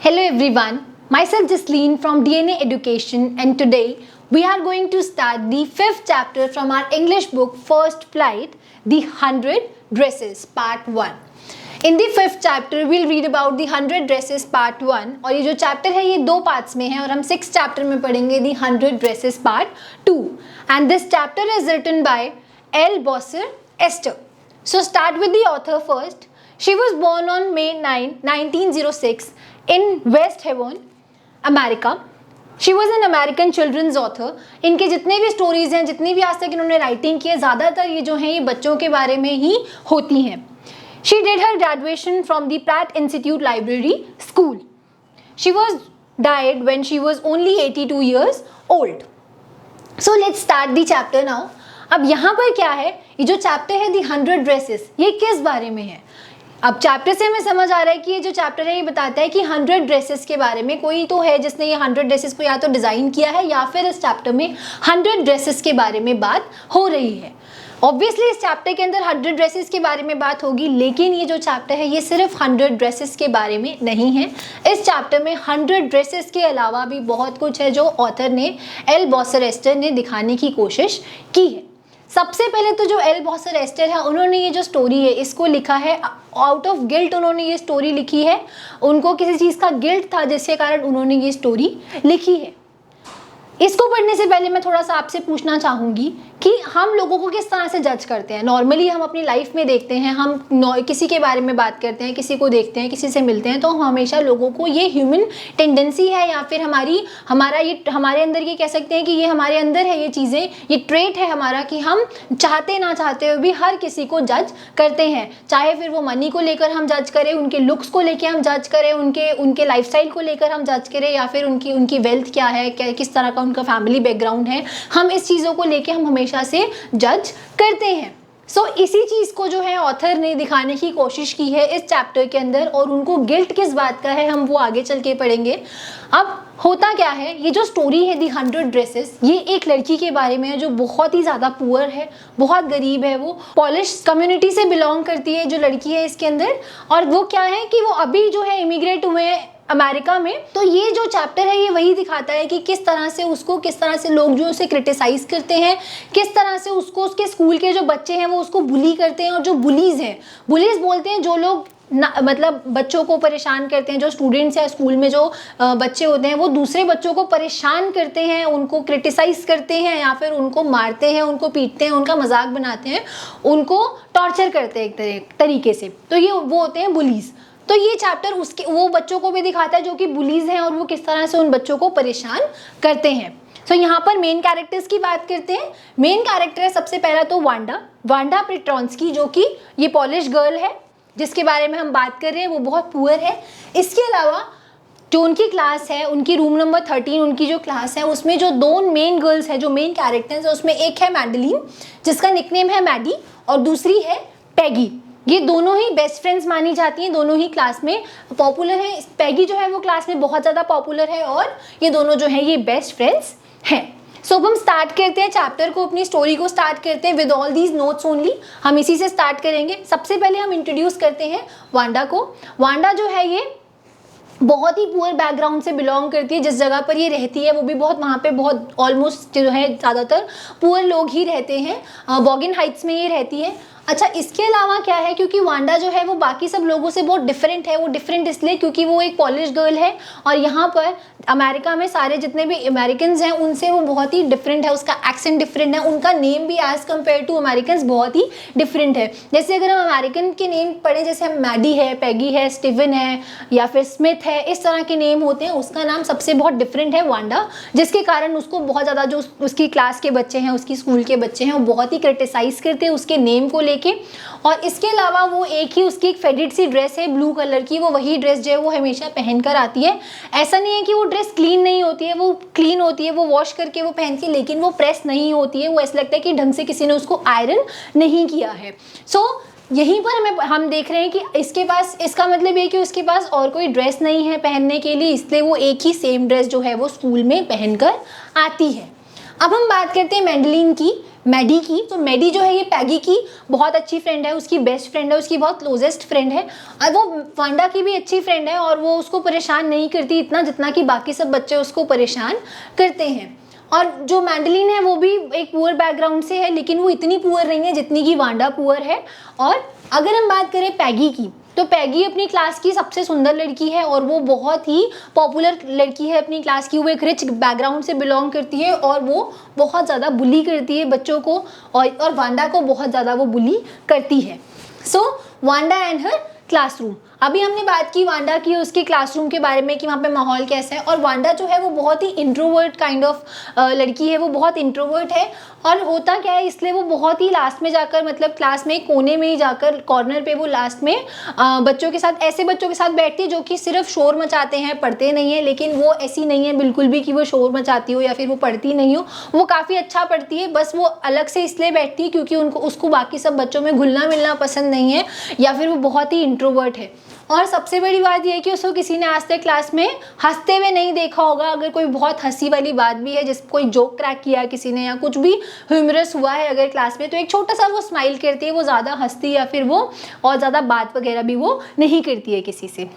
Hello everyone, myself Jasleen from DNA Education, and today we are going to start the 5th chapter from our English book First Flight, The 100 Dresses Part 1. In the 5th chapter we'll read about the 100 Dresses Part 1 और ये जो chapter है ये दो parts में है और हम 6th चैप्टर में पढ़ेंगे the 100 Dresses Part 2 and this chapter is written by L. Bosser Esther. So start with the author first. She was born on May 9, 1906 in West Haven, America. She was an American children's author. इनके जितने भी stories हैं, जितनी भी आज तक इन्होंने writing की है, ज़्यादातर ये जो हैं ये बच्चों के बारे में ही होती हैं. She did her graduation from the Pratt Institute Library School. She was died when she was only 82 years old. So let's start the chapter now. अब यहाँ पर क्या है, ये जो चैप्टर है The 100 Dresses, ये किस बारे में है? अब चैप्टर से हमें समझ आ रहा है कि ये जो चैप्टर है ये बताता है कि 100 ड्रेसेस के बारे में. कोई तो है जिसने ये 100 ड्रेसेस को या तो डिज़ाइन किया है या फिर इस चैप्टर में 100 ड्रेसेस के बारे में बात हो रही है. ऑब्वियसली इस चैप्टर के अंदर 100 ड्रेसेस के बारे में बात होगी, लेकिन ये जो चैप्टर है ये सिर्फ 100 ड्रेसेस के बारे में नहीं है. इस चैप्टर में 100 ड्रेसेस के अलावा भी बहुत कुछ है जो ऑथर ने एल बॉसर एस्टर ने दिखाने की कोशिश की है. सबसे पहले तो जो एल बॉसर एस्टर है उन्होंने ये जो स्टोरी है इसको लिखा है आउट ऑफ गिल्ट. उन्होंने ये स्टोरी लिखी है, उनको किसी चीज़ का गिल्ट था जिसके कारण उन्होंने ये स्टोरी लिखी है. इसको पढ़ने से पहले मैं थोड़ा सा आपसे पूछना चाहूँगी कि हम लोगों को किस तरह से जज करते हैं. नॉर्मली हम अपनी लाइफ में देखते हैं, हम किसी के बारे में बात करते हैं, किसी को देखते हैं, किसी से मिलते हैं, तो हम हमेशा लोगों को ये ह्यूमन टेंडेंसी है या फिर हमारे अंदर ये कह सकते हैं कि ये हमारे अंदर है, ये चीज़ें, ये ट्रेट है हमारा कि हम चाहते ना चाहते हुए भी हर किसी को जज करते हैं. चाहे फिर वो मनी को लेकर हम जज करें, उनके लुक्स को लेकर हम जज करें, उनके लाइफस्टाइल को लेकर हम जज करें, या फिर उनकी वेल्थ क्या है, किस तरह का उनका फैमिली बैकग्राउंड है, हम इस चीज़ों को लेकर हम हमेशा से जज करते हैं. सो इसी चीज़ को जो है ऑथर ने दिखाने की कोशिश की है इस चैप्टर के अंदर, और उनको गिल्ट किस बात का है हम वो आगे चल के पढ़ेंगे. अब होता क्या है, ये जो स्टोरी है दी 100 ड्रेसेस, ये एक लड़की के बारे में है जो बहुत ही ज़्यादा पुअर है, बहुत गरीब है. वो पॉलिश कम्युनिटी से बिलोंग करती है जो लड़की है इसके अंदर, और वो क्या है कि वो अभी जो है इमिग्रेट हुए हैं अमेरिका में. तो ये जो चैप्टर है ये वही दिखाता है कि किस तरह से लोग जो उसे क्रिटिसाइज़ करते हैं, किस तरह से उसको उसके स्कूल के जो बच्चे हैं वो उसको बुली करते हैं. और जो बुलीज़ बोलते हैं जो लोग मतलब बच्चों को परेशान करते हैं, जो स्टूडेंट्स हैं स्कूल में जो बच्चे होते हैं वो दूसरे बच्चों को परेशान करते हैं, उनको क्रिटिसाइज़ करते हैं या फिर उनको मारते हैं, उनको पीटते हैं, उनका मजाक बनाते हैं, उनको टॉर्चर करते हैं एक तरीके से. तो ये वो होते हैं बुलीज़. तो ये चैप्टर वो बच्चों को भी दिखाता है जो कि बुलीज़ हैं और वो किस तरह से उन बच्चों को परेशान करते हैं. तो यहाँ पर मेन कैरेक्टर्स की बात करते हैं. मेन कैरेक्टर है सबसे पहला तो वांडा पेट्रोंस्की, जो कि ये पॉलिश गर्ल है जिसके बारे में हम बात कर रहे हैं. वो बहुत पुअर है. इसके अलावा जो उनकी क्लास है, उनकी रूम नंबर 13 उनकी जो क्लास है उसमें जो दो मेन गर्ल्स हैं, जो मेन कैरेक्टर्स हैं, उसमें एक है मैडलिन जिसका निकनेम है मैडी और दूसरी है पैगी. ये दोनों ही बेस्ट फ्रेंड्स मानी जाती हैं, दोनों ही क्लास में पॉपुलर हैं. पैगी जो है वो क्लास में बहुत ज़्यादा पॉपुलर है और ये दोनों जो हैं ये बेस्ट फ्रेंड्स हैं. सो अब हम स्टार्ट करते हैं चैप्टर को, अपनी स्टोरी को स्टार्ट करते हैं with all these notes only. हम इसी से स्टार्ट करेंगे. सबसे पहले हम इंट्रोड्यूस करते हैं वांडा को. वांडा जो है ये बहुत ही पुअर बैकग्राउंड से बिलोंग करती है. जिस जगह पर ये रहती है वो भी वहाँ पे बहुत ऑलमोस्ट जो है ज़्यादातर पुअर लोग ही रहते हैं. बॉगिन हाइट्स में ये रहती है. अच्छा, इसके अलावा क्या है, क्योंकि वांडा जो है वो बाकी सब लोगों से बहुत डिफरेंट है. वो डिफरेंट इसलिए क्योंकि वो एक पॉलिश गर्ल है और यहाँ पर अमेरिका में सारे जितने भी अमेरिकन्स हैं उनसे वो बहुत ही डिफरेंट है. उसका एक्सेंट डिफरेंट है, उनका नेम भी एज़ कम्पेयर टू अमेरिकन्स बहुत ही डिफरेंट है. जैसे अगर हम अमेरिकन के नेम पढ़ें, जैसे हम मैडी है, पैगी है, स्टीवन है या फिर स्मिथ है, इस तरह के नेम होते हैं. उसका नाम सबसे बहुत डिफरेंट है वांडा, जिसके कारण उसको बहुत ज़्यादा जो उसकी क्लास के बच्चे हैं, उसकी स्कूल के बच्चे हैं, वो बहुत ही क्रिटिसाइज़ करते हैं उसके नेम को लेके. और इसके अलावा वो उसकी एक फेडेड सी ड्रेस है ब्लू कलर की, वो वही ड्रेस जो है वो हमेशा पहन कर आती है. ऐसा नहीं है कि वो ड्रेस क्लीन नहीं होती है, वो क्लीन होती है, वो वॉश करके वो पहनती है, लेकिन वो प्रेस नहीं होती है. वो ऐसा लगता है कि ढंग से किसी ने उसको आयरन नहीं किया है. सो यहीं पर हम देख रहे हैं कि इसका मतलब ये कि उसके पास और कोई ड्रेस नहीं है पहनने के लिए, इसलिए वो एक ही सेम ड्रेस जो है वो स्कूल में पहन कर आती है. अब हम बात करते हैं मैडलिन की. मैडी की। तो मैडी जो है ये पैगी की बहुत अच्छी फ्रेंड है, उसकी बेस्ट फ्रेंड है, उसकी बहुत क्लोजेस्ट फ्रेंड है, और वो वांडा की भी अच्छी फ्रेंड है, और वो उसको परेशान नहीं करती इतना जितना कि बाकी सब बच्चे उसको परेशान करते हैं। और जो मैंडलिन है वो भी एक पुअर बैकग्राउंड से है, लेकिन वो इतनी पुअर नहीं है जितनी कि वांडा पुअर है। और अगर हम बात करें पैगी की, तो पैगी अपनी क्लास की सबसे सुंदर लड़की है और वो बहुत ही पॉपुलर लड़की है अपनी क्लास की। वो एक रिच बैकग्राउंड से बिलोंग करती है और वो बहुत ज़्यादा बुली करती है बच्चों को, और वांडा को बहुत ज़्यादा वो बुली करती है। सो वांडा एंड हर क्लासरूम। अभी हमने बात की वांडा की उसके क्लासरूम के बारे में कि वहाँ पे माहौल कैसा है। और वांडा जो है वो बहुत ही इंट्रोवर्ट काइंड ऑफ लड़की है, वो बहुत इंट्रोवर्ट है। और होता क्या है, इसलिए वो बहुत ही लास्ट में जाकर, मतलब क्लास में कोने में ही जाकर, कॉर्नर पे वो लास्ट में बच्चों के साथ, ऐसे बच्चों के साथ बैठती है जो कि सिर्फ शोर मचाते हैं, पढ़ते नहीं है। लेकिन वो ऐसी नहीं है बिल्कुल भी कि वो शोर मचाती हो या फिर वो पढ़ती नहीं हो, वो काफ़ी अच्छा पढ़ती है। बस वो अलग से इसलिए बैठती है क्योंकि उसको बाकी सब बच्चों में घुलना मिलना पसंद नहीं है, या फिर वो बहुत ही इंट्रोवर्ट है। और सबसे बड़ी बात यह है कि उसको किसी ने आज तक क्लास में हंसते हुए नहीं देखा होगा। अगर कोई बहुत हंसी वाली बात भी है, जिस कोई जोक क्रैक किया किसी ने या कुछ भी ह्यूमरस हुआ है अगर क्लास में, तो एक छोटा सा वो स्माइल करती है, वो ज़्यादा हंसती या फिर वो और ज़्यादा बात वगैरह भी वो नहीं करती है किसी से।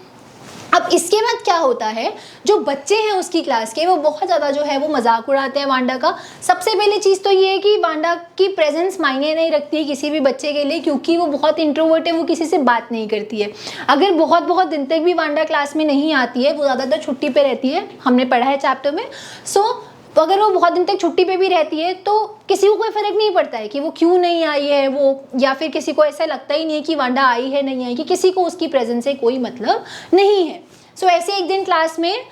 अब इसके बाद क्या होता है, जो बच्चे हैं उसकी क्लास के, वो बहुत ज़्यादा जो है वो मजाक उड़ाते हैं वांडा का। सबसे पहली चीज़ तो ये है कि वांडा की प्रेजेंस मायने नहीं रखती है किसी भी बच्चे के लिए, क्योंकि वो बहुत इंट्रोवर्ट है, वो किसी से बात नहीं करती है। अगर बहुत बहुत दिन तक भी वांडा क्लास में नहीं आती है, वो ज़्यादातर छुट्टी पर रहती है, हमने पढ़ा है चैप्टर में। तो अगर वो बहुत दिन तक छुट्टी पे भी रहती है तो किसी को कोई फ़र्क नहीं पड़ता है कि वो क्यों नहीं आई है, वो, या फिर किसी को ऐसा लगता ही नहीं है कि वांडा आई है नहीं आई, कि किसी को उसकी प्रेजेंस से कोई मतलब नहीं है। सो ऐसे एक दिन क्लास में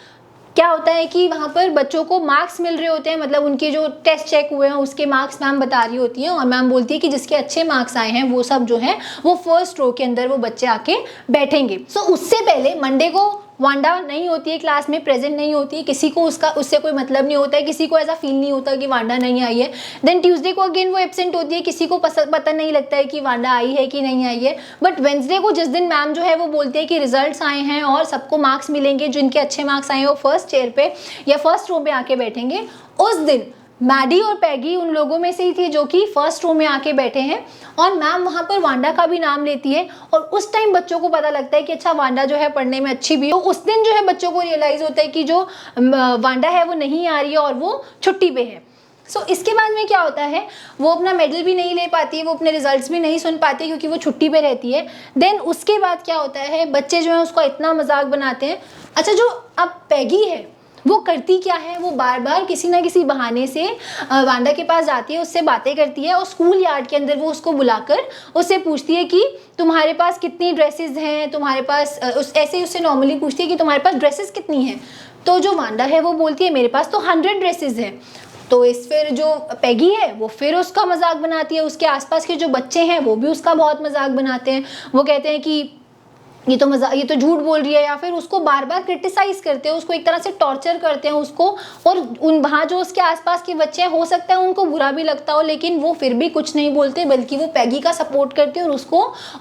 क्या होता है कि वहाँ पर बच्चों को मार्क्स मिल रहे होते हैं, मतलब उनके जो टेस्ट चेक हुए हैं उसके मार्क्स मैम बता रही होती हैं, और मैम बोलती है कि जिसके अच्छे मार्क्स आए हैं वो सब जो है वो फर्स्ट रो के अंदर वो बच्चे आके बैठेंगे। सो उससे पहले मंडे को वांडा नहीं होती है क्लास में, प्रेजेंट नहीं होती है, किसी को उससे कोई मतलब नहीं होता है, किसी को ऐसा फील नहीं होता कि वांडा नहीं आई है। देन ट्यूसडे को अगेन वो एब्सेंट होती है, किसी को पता नहीं लगता है कि वांडा आई है कि नहीं आई है। बट वेंसडे को जिस दिन मैम जो है वो बोलती है कि रिजल्ट्स आए हैं और सबको मार्क्स मिलेंगे, जिनके अच्छे मार्क्स आए हैं वो फर्स्ट चेयर पे या फर्स्ट रो पे आके बैठेंगे, उस दिन मैडी और पैगी उन लोगों में से ही थी जो कि फर्स्ट रो में आके बैठे हैं, और मैम वहाँ पर वांडा का भी नाम लेती है। और उस टाइम बच्चों को पता लगता है कि अच्छा वांडा जो है पढ़ने में अच्छी भी है। तो उस दिन जो है बच्चों को रियलाइज़ होता है कि जो वांडा है वो नहीं आ रही है और वो छुट्टी पे है। सो इसके बाद में क्या होता है, वो अपना मेडल भी नहीं ले पाती है, वो अपने रिजल्ट्स भी नहीं सुन पाती क्योंकि वो छुट्टी पे रहती है। देन उसके बाद क्या होता है, बच्चे जो है उसको इतना मजाक बनाते हैं। अच्छा, जो अब पैगी है वो करती क्या है, वो बार बार किसी ना किसी बहाने से वांडा के पास जाती है, उससे बातें करती है, और स्कूल यार्ड के अंदर वो उसको बुलाकर उससे पूछती है कि तुम्हारे पास कितनी ड्रेसेस हैं, तुम्हारे पास ऐसे ही उससे नॉर्मली पूछती है कि तुम्हारे पास ड्रेसेस कितनी हैं। तो जो वांडा है वो बोलती है मेरे पास तो 100 ड्रेसेस हैं। तो इस फिर जो पैगी है वो फिर उसका मजाक बनाती है, उसके आसपास के जो बच्चे हैं वो भी उसका बहुत मजाक बनाते हैं। वो कहते हैं कि ये तो झूठ बोल रही है, या फिर उसको बार बार क्रिटिसाइज करते हैं, उसको एक तरह से टॉर्चर करते हैं उसको। और वहाँ जो उसके आसपास के बच्चे हैं हो सकता है उनको बुरा भी लगता हो, लेकिन वो फिर भी कुछ नहीं बोलते, बल्कि वो पैगी का सपोर्ट करते हैं और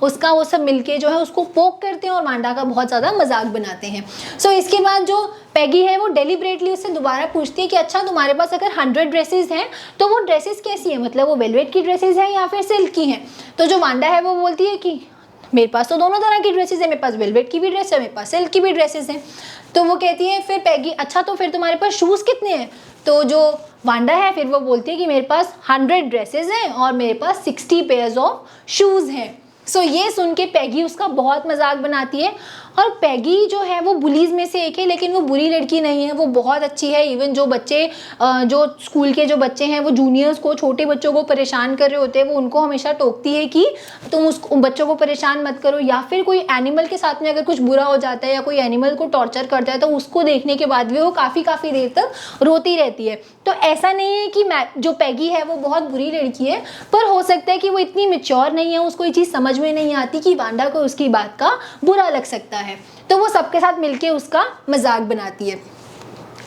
उसका वो सब मिलके जो है उसको पोक करते हैं और वांडा का बहुत ज़्यादा मजाक बनाते हैं। सो इसके बाद जो पैगी है वो डेलिब्रेटली उससे दोबारा पूछती है कि अच्छा तुम्हारे पास अगर 100 ड्रेसेस हैं तो वो ड्रेसेस कैसी हैं, मतलब वो वेलवेट की ड्रेसेस हैं या फिर सिल्क की हैं। तो जो वांडा है वो बोलती है कि मेरे पास तो दोनों तरह की ड्रेसेस है, मेरे पास वेलवेट की भी ड्रेस है, मेरे पास सिल्क की भी ड्रेसेस हैं। तो वो कहती है फिर पैगी, अच्छा तो फिर तुम्हारे पास शूज़ कितने हैं। तो जो वांडा है फिर वो बोलती है कि मेरे पास 100 ड्रेसेस हैं और मेरे पास 60 पेयर्स ऑफ शूज़ हैं। सो ये सुन के पैगी उसका बहुत मजाक बनाती है। और पैगी जो है वो बुलीज में से एक है, लेकिन वो बुरी लड़की नहीं है, वो बहुत अच्छी है। इवन जो बच्चे जो स्कूल के जो बच्चे हैं वो जूनियर्स को, छोटे बच्चों को परेशान कर रहे होते हैं, वो उनको हमेशा टोकती है कि तुम उस बच्चों को परेशान मत करो। या फिर कोई एनिमल के साथ में अगर कुछ बुरा हो जाता है या कोई एनिमल को टॉर्चर करता है तो उसको देखने के बाद भी वो काफ़ी देर तक रोती रहती है। तो ऐसा नहीं है कि जो पैगी है वो बहुत बुरी लड़की है, पर हो सकता है कि वो इतनी मैच्योर नहीं है, उसको ये चीज़ समझ में नहीं आती कि वांडा को उसकी बात का बुरा लग सकता है, तो वो सबके साथ मिलके उसका मजाक बनाती है।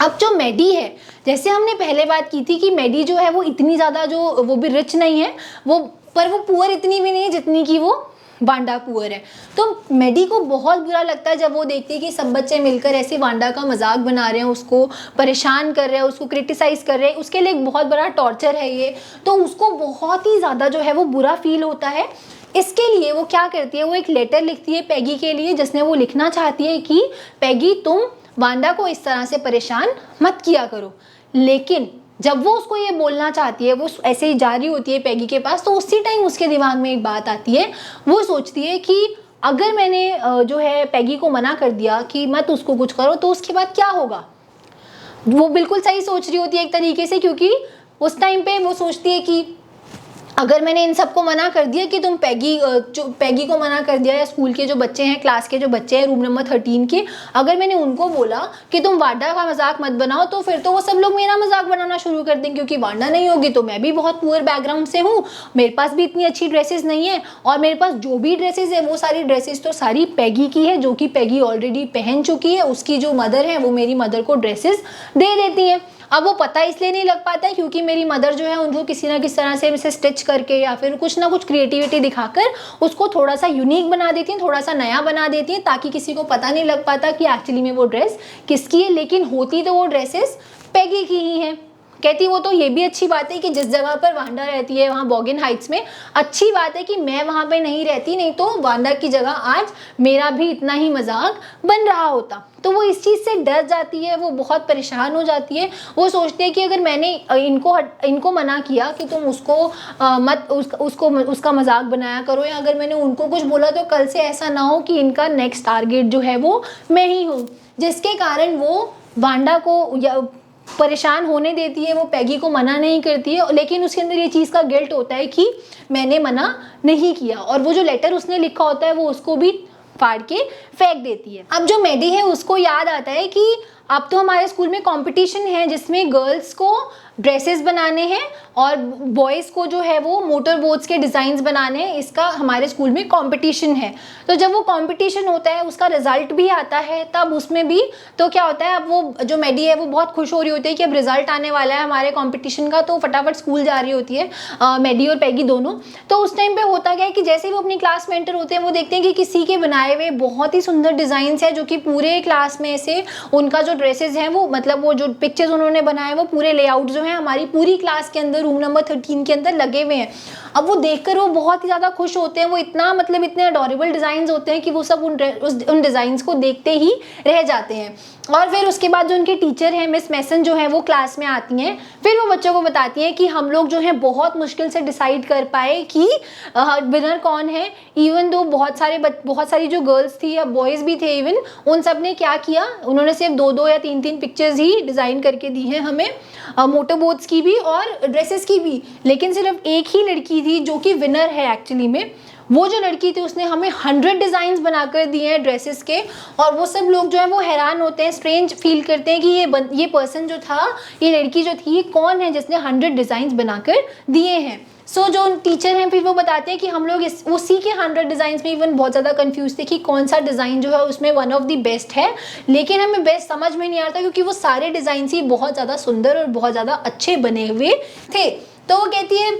अब जो मैडी है, जैसे हमने पहले बात की थी कि मैडी जो है वो इतनी ज़्यादा वो भी रिच नहीं है, वो पुअर इतनी भी नहीं है जितनी कि वो वांडा पुअर है। तो मेडी को बहुत बुरा लगता है जब वो देखती है कि सब बच्चे मिलकर ऐसे वांडा का मजाक बना रहे हैं, उसको परेशान कर रहे हैं, उसको क्रिटिसाइज़ कर रहे हैं। उसके लिए एक बहुत बड़ा टॉर्चर है ये, तो उसको बहुत ही ज़्यादा जो है वो बुरा फील होता है। इसके लिए वो क्या करती है, वो एक लेटर लिखती है पैगी के लिए, जिसमें वो लिखना चाहती है कि पैगी तुम वांडा को इस तरह से परेशान मत किया करो। लेकिन जब वो उसको ये बोलना चाहती है, वो ऐसे ही जा रही होती है पैगी के पास, तो उसी टाइम उसके दिमाग में एक बात आती है। वो सोचती है कि अगर मैंने जो है पैगी को मना कर दिया कि मत उसको कुछ करो, तो उसके बाद क्या होगा। वो बिल्कुल सही सोच रही होती है एक तरीके से, क्योंकि उस टाइम पे वो सोचती है कि अगर मैंने इन सबको मना कर दिया कि तुम पैगी को मना कर दिया, या स्कूल के जो बच्चे हैं, क्लास के जो बच्चे हैं रूम नंबर 13 के, अगर मैंने उनको बोला कि तुम वांडा का मजाक मत बनाओ, तो फिर तो वो सब लोग मेरा मजाक बनाना शुरू कर देंगे, क्योंकि वांडा नहीं होगी तो मैं भी बहुत पुअर बैकग्राउंड से हूँ, मेरे पास भी इतनी अच्छी ड्रेसेस नहीं है, और मेरे पास जो भी ड्रेसेस है वो सारी ड्रेसेस तो सारी पैगी की है, जो कि पैगी ऑलरेडी पहन चुकी है। उसकी जो मदर है वो मेरी मदर को ड्रेसेस दे देती है। अब वो पता इसलिए नहीं लग पाता है क्योंकि मेरी मदर जो है उनको किसी ना किसी तरह से इसे स्टिच करके या फिर कुछ ना कुछ क्रिएटिविटी दिखाकर उसको थोड़ा सा यूनिक बना देती हैं, थोड़ा सा नया बना देती हैं, ताकि किसी को पता नहीं लग पाता कि एक्चुअली में वो ड्रेस किसकी है। लेकिन होती तो वो ड्रेसेस पैगी की ही हैं। कहती वो तो ये भी अच्छी बात है कि जिस जगह पर वांडा रहती है वहाँ बॉगिन हाइट्स में, अच्छी बात है कि मैं वहाँ पे नहीं रहती, नहीं तो वांडा की जगह आज मेरा भी इतना ही मजाक बन रहा होता। तो वो इस चीज़ से डर जाती है, वो बहुत परेशान हो जाती है। वो सोचती है कि अगर मैंने इनको मना किया कि तुम उसका मजाक बनाया करो, या अगर मैंने उनको कुछ बोला तो कल से ऐसा ना हो कि इनका नेक्स्ट टारगेट जो है वो मैं ही हूँ, जिसके कारण वो वांडा को परेशान होने देती है। वो पैगी को मना नहीं करती है, लेकिन उसके अंदर ये चीज़ का गिल्ट होता है कि मैंने मना नहीं किया, और वो जो लेटर उसने लिखा होता है वो उसको भी फाड़ के फेंक देती है। अब जो मेडी है उसको याद आता है कि अब तो हमारे स्कूल में कंपटीशन है जिसमें गर्ल्स को ड्रेसेस बनाने हैं और बॉयज़ को जो है वो मोटर बोट्स के डिज़ाइंस बनाने हैं। इसका हमारे स्कूल में कंपटीशन है। तो जब वो कंपटीशन होता है, उसका रिजल्ट भी आता है, तब उसमें भी तो क्या होता है, अब वो जो मेडी है वो बहुत खुश हो रही होती है कि अब रिजल्ट आने वाला है हमारे कंपटीशन का, तो फटाफट स्कूल जा रही होती है मेडी और पैगी दोनों। तो उस टाइम पर होता क्या है कि जैसे ही वो अपनी क्लास में एंटर होते हैं, वो देखते हैं कि किसी के बनाए हुए बहुत ही सुंदर डिज़ाइंस हैं, जो कि पूरे क्लास में से उनका जो ड्रेसेस हैं वो, मतलब वो जो पिक्चर्स उन्होंने बनाए वो पूरे लेआउट जो है हमारी पूरी क्लास के अंदर रूम नंबर 13 के अंदर लगे हुए हैं। अब वो देखकर वो बहुत ही ज़्यादा खुश होते हैं। वो इतना मतलब इतने अडोरेबल डिज़ाइंस होते हैं कि वो सब उन डिज़ाइंस को देखते ही रह जाते हैं। और फिर उसके बाद जो उनके टीचर हैं मिस मैसन जो है वो क्लास में आती हैं। फिर वो बच्चों को बताती हैं कि हम लोग जो है बहुत मुश्किल से डिसाइड कर पाए कि विनर कौन है। इवन दो बहुत सारी जो गर्ल्स थी या बॉयज़ भी थे, इवन उन सब ने क्या किया, उन्होंने सिर्फ 2-2 या 3-3 पिक्चर्स ही डिज़ाइन करके दी हैं हमें, मोटर बोट्स की भी और ड्रेसेस की भी। लेकिन सिर्फ एक ही लड़की थी जो कि विनर है एक्चुअली में। वो जो लड़की थी उसने हमें 100 डिज़ाइंस बनाकर दिए हैं ड्रेसेस के, और वो सब लोग जो है वो हैरान होते हैं, स्ट्रेंज फील करते हैं कि ये पर्सन जो था, ये लड़की जो थी, ये कौन है जिसने 100 डिज़ाइंस बनाकर दिए हैं। सो जो टीचर हैं फिर वो बताते हैं कि हम लोग उसी के 100 डिज़ाइंस में इवन बहुत ज़्यादा कंफ्यूज थे कि कौन सा डिज़ाइन जो है उसमें वन ऑफ द बेस्ट है, लेकिन हमें बेस्ट समझ में नहीं आता क्योंकि वो सारे डिज़ाइंस ही बहुत ज़्यादा सुंदर और बहुत ज़्यादा अच्छे बने हुए थे। तो वो कहती है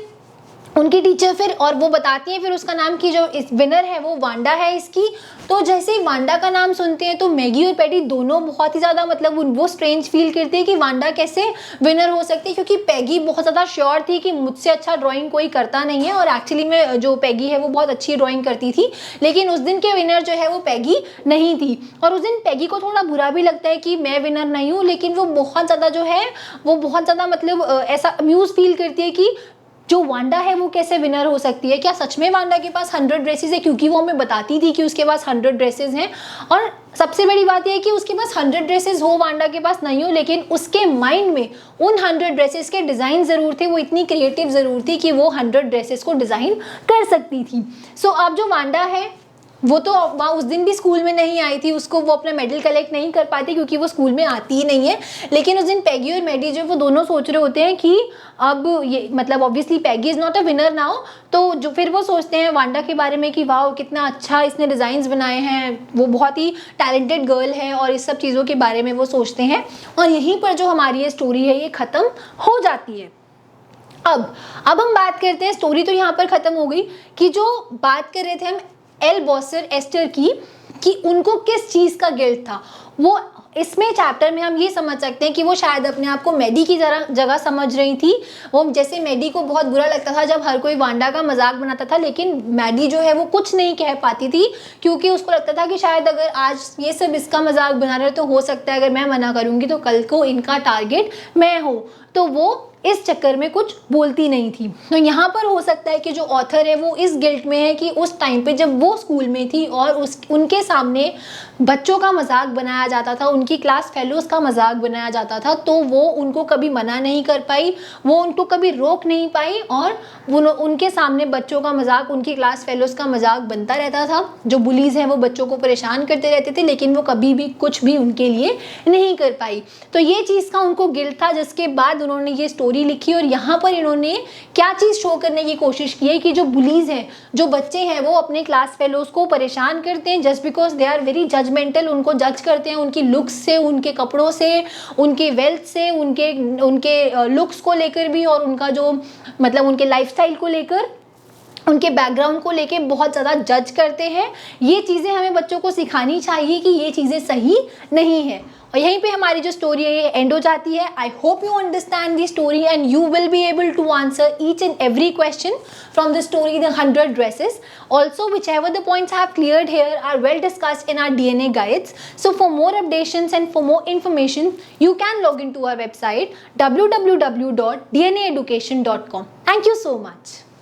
उनकी टीचर फिर, और वो बताती हैं फिर उसका नाम कि जो इस विनर है वो वांडा है इसकी। तो जैसे ही वांडा का नाम सुनते हैं तो मैगी और पैटी दोनों बहुत ही ज़्यादा मतलब वो स्ट्रेंज फील करते हैं कि वांडा कैसे विनर हो सकती है, क्योंकि पैगी बहुत ज़्यादा श्योर थी कि मुझसे अच्छा ड्राइंग कोई करता नहीं है, और एक्चुअली में जो पैगी है वो बहुत अच्छी ड्राइंग करती थी। लेकिन उस दिन के विनर जो है वो पैगी नहीं थी, और उस दिन पैगी को थोड़ा बुरा भी लगता है कि मैं विनर नहीं हूँ, लेकिन वो बहुत ज़्यादा जो है वो बहुत ज़्यादा मतलब ऐसा अम्यूज़ फील करती है कि जो वांडा है वो कैसे विनर हो सकती है, क्या सच में वांडा के पास 100 ड्रेसेस है, क्योंकि वो हमें बताती थी कि उसके पास 100 ड्रेसेस हैं। और सबसे बड़ी बात यह है कि उसके पास 100 ड्रेसेस हो, वांडा के पास नहीं हो, लेकिन उसके माइंड में उन 100 ड्रेसेस के डिज़ाइन ज़रूर थे, वो इतनी क्रिएटिव ज़रूर थी कि वो 100 ड्रेसेस को डिज़ाइन कर सकती थी। सो अब जो वांडा है वो तो वहाँ उस दिन भी स्कूल में नहीं आई थी, उसको वो अपना मेडल कलेक्ट नहीं कर पाती क्योंकि वो स्कूल में आती ही नहीं है। लेकिन उस दिन पैगी और मेडी जो वो दोनों सोच रहे होते हैं कि अब ये मतलब obviously Peggy is not a winner now, तो जो फिर वो सोचते हैं वांडा के बारे में कि वाह कितना अच्छा इसने डिज़ाइंस बनाए हैं, वो बहुत ही टैलेंटेड गर्ल है, और इस सब चीज़ों के बारे में वो सोचते हैं। और यहीं पर जो हमारी ये स्टोरी है ये ख़त्म हो जाती है। अब हम बात करते हैं, स्टोरी तो यहाँ पर ख़त्म हो गई कि जो बात कर रहे थे हम एल बॉसर एस्टर की कि उनको किस चीज़ का गिल्ट था। वो इसमें चैप्टर में हम ये समझ सकते हैं कि वो शायद अपने आप को मैडी की जगह समझ रही थी। वो जैसे मैडी को बहुत बुरा लगता था जब हर कोई वांडा का मजाक बनाता था, लेकिन मैडी जो है वो कुछ नहीं कह पाती थी क्योंकि उसको लगता था कि शायद अगर आज ये सब इसका मजाक बना रहे तो हो सकता है अगर मैं मना करूँगी तो कल को इनका टारगेट मैं हूँ, तो वो इस चक्कर में कुछ बोलती नहीं थी। तो यहाँ पर हो सकता है कि जो ऑथर है वो इस गिल्ट में है कि उस टाइम पे जब वो स्कूल में थी और उनके सामने बच्चों का मजाक बनाया जाता था, उनकी क्लास फेलोज़ का मजाक बनाया जाता था, तो वो उनको कभी मना नहीं कर पाई, वो उनको कभी रोक नहीं पाई और उनके सामने बच्चों का मजाक, उनकी क्लास फेलोज़ का मजाक बनता रहता था। जो बुलीज़ हैं वो बच्चों को परेशान करते रहते थे, लेकिन वो कभी भी कुछ भी उनके लिए नहीं कर पाई। तो ये चीज़ का उनको गिल्ट था, जिसके बाद उन्होंने ये स्टोरी लिखी और यहाँ पर इन्होंने क्या चीज़ शो करने की कोशिश की है कि जो बुलीज़ हैं, जो बच्चे हैं, वो अपने क्लास फेलोज़ को परेशान करते हैं just because they are very judgemental. उनको जज करते हैं उनकी लुक्स से, उनके कपड़ों से, उनके वेल्थ से, उनके लुक्स को लेकर भी और उनका जो मतलब उनके लाइफस्टाइल को लेकर, उनके बैकग्राउंड को लेके बहुत ज़्यादा जज करते हैं। ये चीज़ें हमें बच्चों को सिखानी चाहिए कि ये चीज़ें सही नहीं है। और यहीं पे हमारी जो स्टोरी है ये एंड हो जाती है। I hope you understand the story and you will be able to answer each and every question from the story The 100 Dresses. Also, whichever the points I have cleared here are well discussed in our DNA guides. So for more updations and for more information, you can log into our website www.dnaeducation.com. Thank you so much.